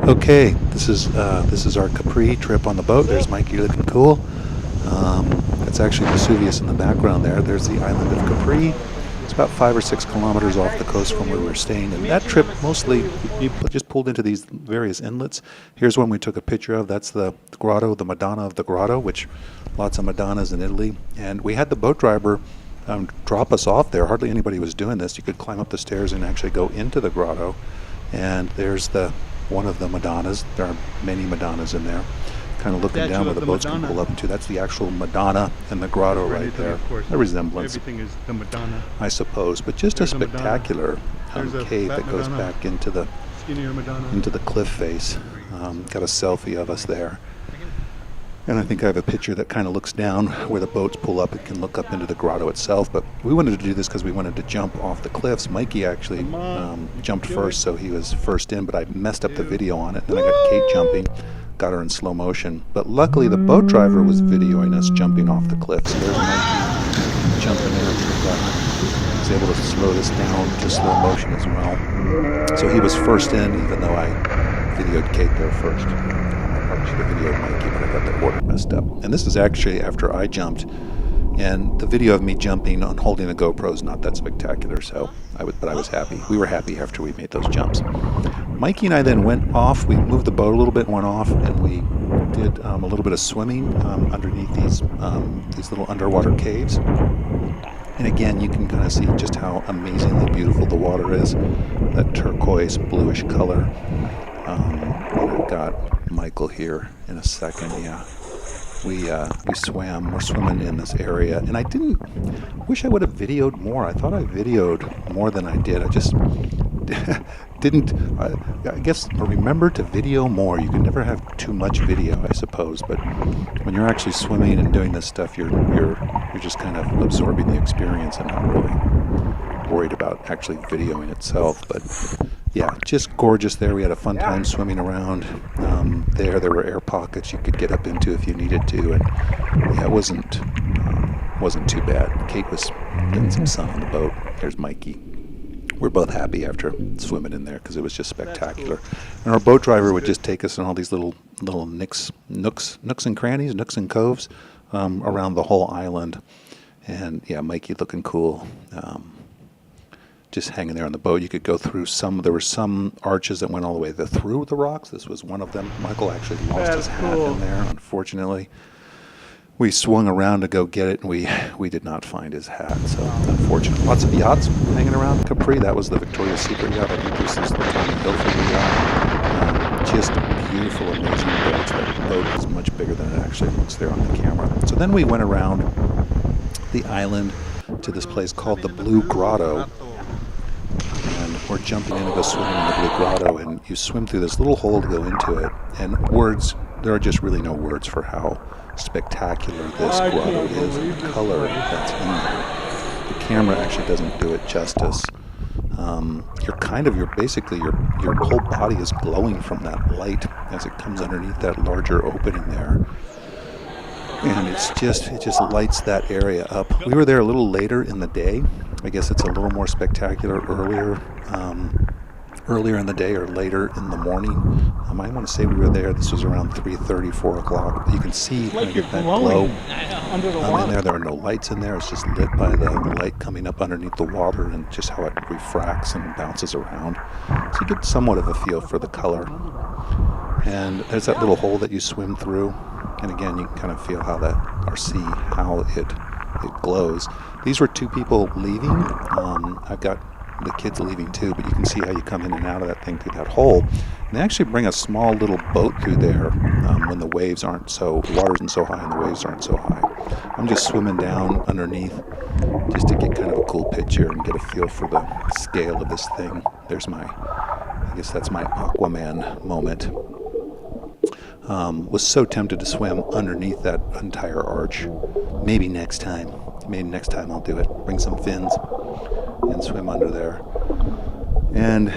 Okay, this is our Capri trip on the boat. There's Mikey looking cool. That's actually Vesuvius in the background there. There's the island of Capri. It's about 5 or 6 kilometers off the coast from where we were staying. And that trip mostly, you just pulled into these various inlets. Here's one we took a picture of. That's the grotto, the Madonna of the grotto, which lots of Madonnas in Italy. And we had the boat driver drop us off there. Hardly anybody was doing this. You could climb up the stairs and actually go into the grotto. And there's one of the Madonnas. There are many Madonnas in there. Kind of looking down where the boats can pull up into. That's the actual Madonna in the grotto right there. A resemblance. Everything is the Madonna, I suppose, but just a spectacular cave that goes back into the cliff face. Got a selfie of us there. And I think I have a picture that kind of looks down where the boats pull up. It can look up into the grotto itself. But we wanted to do this because we wanted to jump off the cliffs. Mikey actually jumped first, so he was first in. But I messed up the video on it. Then I got Kate jumping, got her in slow motion. But luckily, the boat driver was videoing us jumping off the cliffs. So there's Mikey jumping in. He was able to slow this down to slow motion as well. So he was first in, even though I videoed Kate there first. I should have videoed Mikey, but I got the order messed up. And this is actually after I jumped, and the video of me jumping on holding the GoPro is not that spectacular, but I was happy. We were happy after we made those jumps. Mikey and I then went off. We moved the boat a little bit, went off, and we did a little bit of swimming underneath these little underwater caves. And again, you can kind of see just how amazingly beautiful the water is, that turquoise bluish color. We've got Michael here in a second. Yeah, we swam. We're swimming in this area, and I wish I would have videoed more. I thought I videoed more than I did. I just didn't. I guess remember to video more. You can never have too much video, I suppose. But when you're actually swimming and doing this stuff, you're just kind of absorbing the experience and not really worried about actually videoing itself. But yeah, just gorgeous there. We had a fun time swimming around. There were air pockets you could get up into if you needed to, and yeah, it wasn't too bad. Kate was getting some sun on the boat. There's Mikey. We're both happy after swimming in there because it was just spectacular. And our boat driver would just take us in all these little nooks and crannies, nooks and coves around the whole island. And yeah, Mikey looking cool. Just hanging there on the boat. You could go through there were some arches that went all the way through the rocks. This was one of them. Michael actually lost his hat in there, unfortunately. We swung around to go get it, and we did not find his hat, so unfortunately. Lots of yachts hanging around Capri. That was the Victoria's Secret yacht. I think this is the Tommy Hilfiger yacht. Just beautiful, amazing boats. That boat is much bigger than it actually looks there on the camera. So then we went around the island to this place called the Blue Grotto. And we're jumping in to go swimming in the Blue Grotto, and you swim through this little hole to go into it. And there are just really no words for how spectacular this grotto is, and the color that's in there. The camera actually doesn't do it justice. Your whole body is glowing from that light as it comes underneath that larger opening there. And it just lights that area up. We were there a little later in the day. I guess it's a little more spectacular earlier in the day or later in the morning. I want to say we were there. This was around 3:30, 4 o'clock. But you can see kind of get that glow under the water. In there. There are no lights in there. It's just lit by the light coming up underneath the water and just how it refracts and bounces around. So you get somewhat of a feel for the color. And there's that little hole that you swim through. And again, you can kind of feel how it glows. These were 2 people leaving. I've got the kids leaving too, but you can see how you come in and out of that thing through that hole. And they actually bring a small little boat through there when the water isn't so high and the waves aren't so high. I'm just swimming down underneath just to get kind of a cool picture and get a feel for the scale of this thing. I guess that's my Aquaman moment. Was so tempted to swim underneath that entire arch. Maybe next time I'll do it. Bring some fins and swim under there. And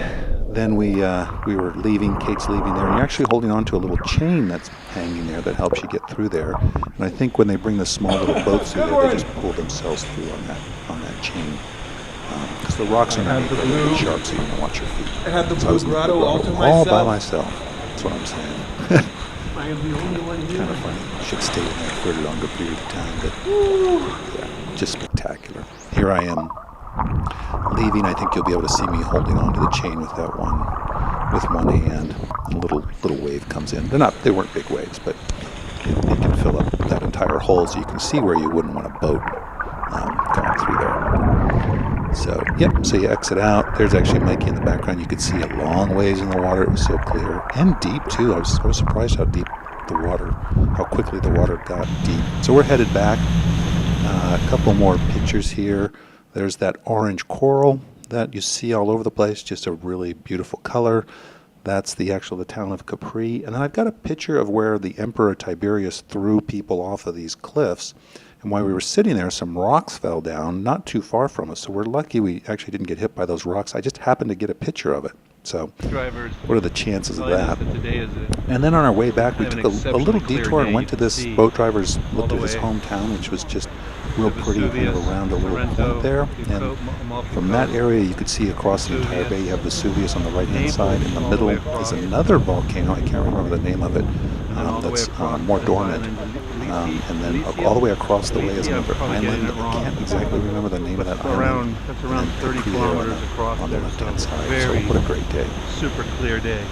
then we were leaving. Kate's leaving there, and you're actually holding on to a little chain that's hanging there that helps you get through there. And I think when they bring the small little boats through there, they just pull themselves through on that chain. Because the rocks underneath are really sharp, so you want to watch your feet. I had the Blue Grotto all to myself. All by myself. That's what I'm saying. I am the only one here. Kind of funny. Should stay in there for a longer period of time, but yeah, just spectacular. Here I am leaving. I think you'll be able to see me holding onto the chain with one hand. A little wave comes in. They weren't big waves, but it can fill up that entire hole, so you can see where you wouldn't want a boat going through there. So, yep, so you exit out. There's actually Mikey in the background. You could see a long ways in the water. It was so clear. And deep, too. I was surprised how quickly the water got deep. So we're headed back. A couple more pictures here. There's that orange coral that you see all over the place. Just a really beautiful color. That's the town of Capri. And then I've got a picture of where the Emperor Tiberius threw people off of these cliffs. And while we were sitting there, some rocks fell down not too far from us. So we're lucky we actually didn't get hit by those rocks. I just happened to get a picture of it. So what are the chances of that? And then on our way back, we took a little detour and went to this boat driver's, looked at his hometown, which was just real pretty, kind of around a little point there. And from that area, you could see across the entire bay. You have Vesuvius on the right-hand side. In the middle is another volcano. I can't remember the name of it. That's more dormant. And then all the way across the way is another island. I can't exactly remember the name of that island. That's around 30 kilometers across on the there. left-hand side. Very So what a great day. super clear day.